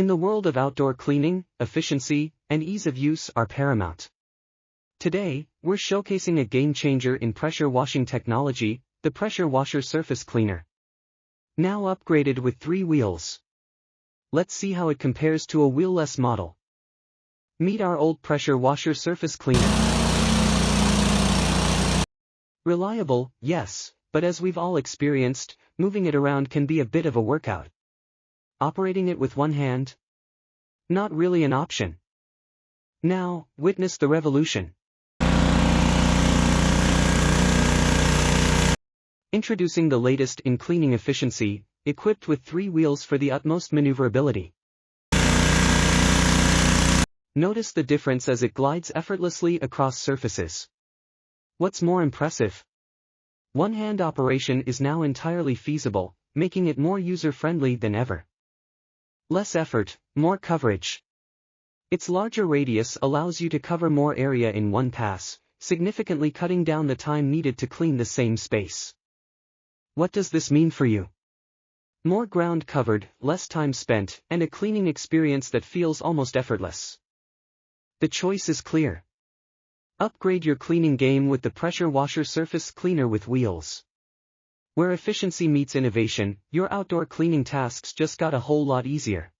In the world of outdoor cleaning, efficiency and ease of use are paramount. Today, we're showcasing a game-changer in pressure washing technology, the Pressure Washer Surface Cleaner. Now upgraded with 3 wheels. Let's see how it compares to a wheel-less model. Meet our old Pressure Washer Surface Cleaner. Reliable, yes, but as we've all experienced, moving it around can be a bit of a workout. Operating it with one hand? Not really an option. Now, witness the revolution. Introducing the latest in cleaning efficiency, equipped with 3 wheels for the utmost maneuverability. Notice the difference as it glides effortlessly across surfaces. What's more impressive? One-hand operation is now entirely feasible, making it more user-friendly than ever. Less effort, more coverage. Its larger radius allows you to cover more area in one pass, significantly cutting down the time needed to clean the same space. What does this mean for you? More ground covered, less time spent, and a cleaning experience that feels almost effortless. The choice is clear. Upgrade your cleaning game with the Pressure Washer Surface Cleaner with wheels. Where efficiency meets innovation, your outdoor cleaning tasks just got a whole lot easier.